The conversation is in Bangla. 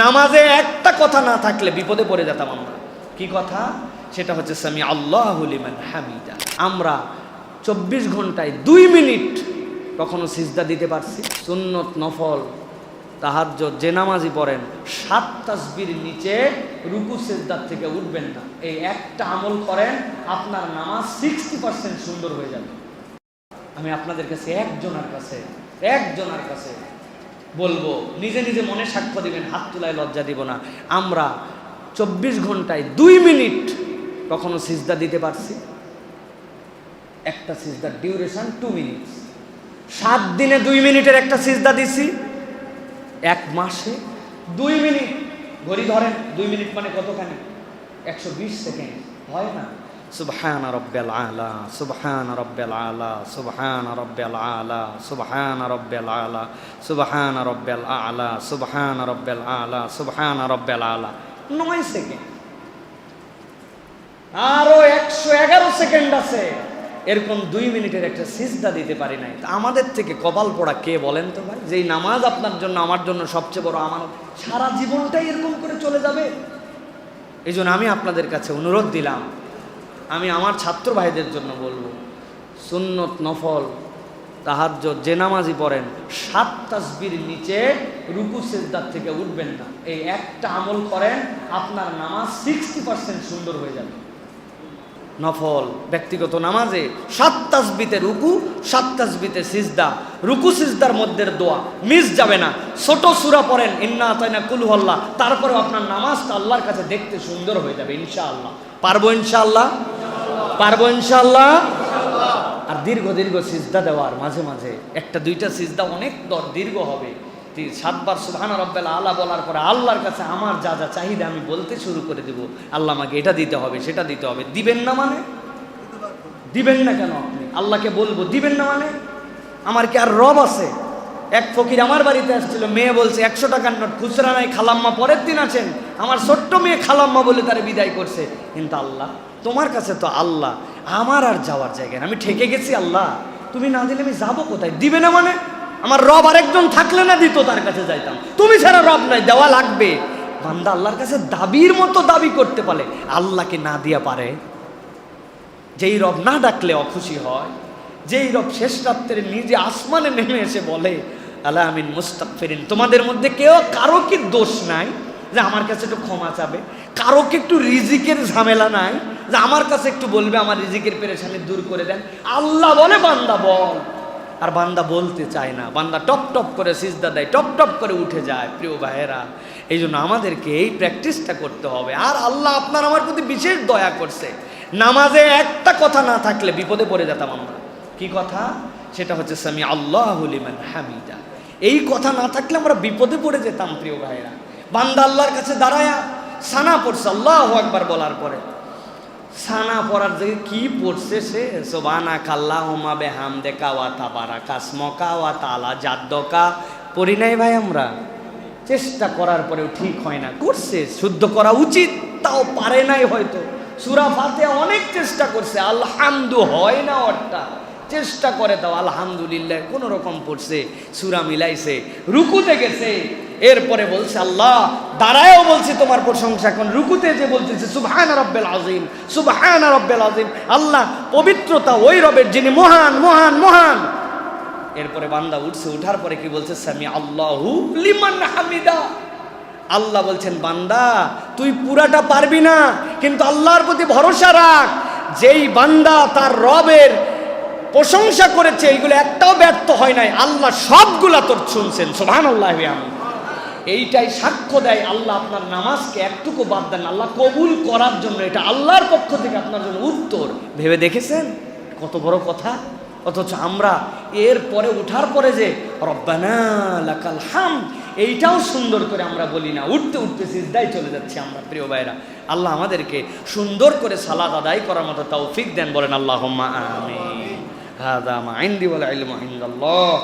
নামাজে একটা কথা না থাকলে বিপদে পড়ে যেতাম আমরা। কি কথা? সেটা হচ্ছে সামি আল্লাহু লিমান হামিদা। আমরা 24 ঘন্টায় 2 মিনিট কখনো সিজদা দিতে পারছি? সুন্নত, নফল, তাহাজ্জুদ যে নামাজি পড়েন 7 তাসবির নিচে রুকু সিজদার থেকে উঠবেন না। এই একটা আমল করেন, আপনার নামাজ 60% সুন্দর হয়ে যাবে। আমি আপনাদের কাছে একজনের কাছে বলবো, নিজে নিজে মনে সাক্ষ্য দিবেন, হাত তুলায় লজ্জা দিব না। আমরা 24 ঘন্টায় 2 মিনিট কখনো সিজদা দিতে পারছি? একটা সিজদার ডিউরেশন 2 মিনিট। 7 দিনে 2 মিনিটের একটা সিজদা দিছি। 1 মাসে 2 মিনিট। ঘড়ি ধরেন, 2 মিনিট মানে কতখানি? 120 সেকেন্ড। হয় না? সুবহানা রাব্বিল আলা, সুবহানা রাব্বিল আলা, সুবহানা রাব্বিল আলা, সুবহানা রাব্বিল আলা, সুবহানা রাব্বিল আলা, সুবহানা রাব্বিল আলা, সুবহানা রাব্বিল আলা। 9 সেকেন্ড। আরো 111 সেকেন্ড আছে। এরকম 2 মিনিটের একটা সিজদা দিতে পারি নাই। আমাদের থেকে কপাল পোড়া কে বলেন তো ভাই? যেই নামাজ আপনার জন্য আমার জন্য সবচেয়ে বড় আমানত, সারা জীবনটাই এরকম করে চলে যাবে। এই জন্য আমি আপনাদের কাছে অনুরোধ দিলাম, আমি আমার ছাত্র ভাইদের জন্য বলবো, সুন্নত, নফল, তাহাজ্জুদ যে নামাজি পড়েন 7 তাসবির নিচে রুকু সিজদার থেকে উঠবেন না। এই একটা আমল করেন, আপনার নামাজ 60% সুন্দর হয়ে যাবে। নফল ব্যক্তিগত নামাজে 7 তাসবিতে রুকু, 7 তাসবিতে সিজদা, রুকু সিজদার মধ্যে দোয়া মিস যাবে না। ছোট সূরা পড়েন, ইন্না আতাইনা কুল হুয়াল্লাহ, তারপরে আপনার নামাজটা আল্লাহর কাছে দেখতে সুন্দর হয়ে যাবে ইনশাআল্লাহ। পারবো ইনশাআল্লাহ? পারবো ইনশাআল্লাহ? আর দীর্ঘ সিজদা দেওয়ার মাঝে মাঝে একটা দুইটা সিজদা অনেক দীর্ঘ হবে। 7 বার সুবহানা রাব্বিল আলা বলার পরে আল্লাহর কাছে আমার যা যা চাহিদা আমি বলতে শুরু করে দেব, আল্লাহ আমাকে এটা দিতে হবে, সেটা দিতে হবে। দিবেন না মানে? দিবেন না কেন? আপনি আল্লাহকে বলবো, দিবেন না মানে? আমার কি আর রব আছে? এক ফকির আমার বাড়িতে আসছিল, মেয়ে বলছে 100 টাকার নোট খুচরা নাই, খালাম্মা পরের দিন আছেন। আমার ছোট্ট মেয়ে খালাম্মা বলে তারে বিদায় করছে। কিন্তু আল্লাহ, তোমার কাছে তো আল্লাহ, আমার আর যাওয়ার জায়গা না, আমি ঠেকে গেছি। আল্লাহ তুমি না দিলে আমি যাবো কোথায়? দিবে না মানে? আমার রব আরেকজন থাকলে না দিত, তার কাছে যাইতাম। তুমি ছাড়া রব নাই, দেওয়া লাগবে। বান্দা আল্লাহর কাছে দাবির মতো দাবি করতে পারে, আল্লাহকে না দিয়া পারে? যেই রব না ডাকলে অখুশি হয়, যেই রব শেষ রাত্রে নিজে আসমানে নেমে এসে বলে আলা আমিন মুস্তাগফিরিন, তোমাদের মধ্যে কারো কি দোষ নাই যে আমার কাছে একটু ক্ষমা চাবে? কারো কি একটু রিজিকের ঝামেলা নাই যে আমার কাছে একটু বলবে আমার রিজিকের পেরেশানি দূর করে দেন? আল্লাহ বলে বান্দা বল, আর বান্দা বলতে চায় না। বান্দা টপ টপ করে সিজদা দেয়, টপ টপ করে উঠে যায়। প্রিয় ভাইয়েরা, এই জন্য আমাদেরকে এই প্র্যাকটিসটা করতে হবে। আর আল্লাহ আপনার আমার প্রতি বিশেষ দয়া করছে। নামাজে একটা কথা না থাকলে বিপদে পড়ে যেতাম আমরা। কি কথা? সেটা হচ্ছে সামি আল্লাহু লিমান হামিদা। এই কথা না থাকলে আমরা বিপদে পড়ে যেতাম। প্রিয় ভাইয়েরা, বান্দা আল্লাহর কাছে দাঁড়ায়া সানা পড়ছে আল্লাহু আকবার বলার পরে, সানা পড়ার জায়গায় কি পড়ছে সে? সুবহানাকা আল্লাহুম্মা বিহামদিকা ওয়া তাবারাকা ইসমুকা ওয়া তাআলা জাদ্দুকা। পড়ি নাই ভাই আমরা? চেষ্টা করার পরেও ঠিক হয় না। করছে, শুদ্ধ করা উচিত, তাও পারে নাই হয়তো। সূরা ফাতিহা অনেক চেষ্টা করছে, আলহামদু হয় না ওরটা। চেষ্টা করে তাও আলহামদুলিল্লাহ কোন রকম পড়ছে, সূরা মিলাইছে, রুকুতে গেছে, এরপরে বলছে আল্লাহ, দাঁড়ায়ও বলছে তোমার প্রশংসা। এখন রুকুতে যে বলতেছে সুবহান রাব্বিল আযীম, সুবহান রাব্বিল আযীম। আল্লাহ পবিত্রতা ওই রবের যিনি মহান মহান মহান। এরপরে বান্দা উঠছে, উঠার পরে কি বলছে? সামি আল্লাহু লিমান হামিদা। আল্লাহ বলছেন বান্দা তুই পুরাটা পারবি না, কিন্তু আল্লাহর প্রতি ভরসা রাখ। যেই বান্দা তার রবের প্রশংসা করেছে, এইগুলো একটাও ব্যর্থ হয় নাই, আল্লাহ সবগুলা তোর শুনছেন। সুবহানাল্লাহি ওয়া বিহামদিহি। এইটাই সাক্ষ্য দেয় আল্লাহ আপনার নামাজকে একটুকু বাদ দেন আল্লাহ কবুল করার জন্য। এটা আল্লাহর পক্ষ থেকে আপনার জন্য উত্তর। ভেবে দেখেছেন কত বড় কথা? অথচ আমরা এর পরে উঠার পরে যে রব্বানা লাকাল হামদ, এইটাও সুন্দর করে আমরা বলি না। উঠতে উঠতে সিজদায় চলে যাচ্ছি আমরা। প্রিয় ভাইরা, আল্লাহ আমাদেরকে সুন্দর করে সালাত আদায় করার মতো তৌফিক দেন। বলেন আল্লাহুম্মা আমিন। হাযা মা ইনদি ওয়াল ইলমু ইনদাল্লাহ।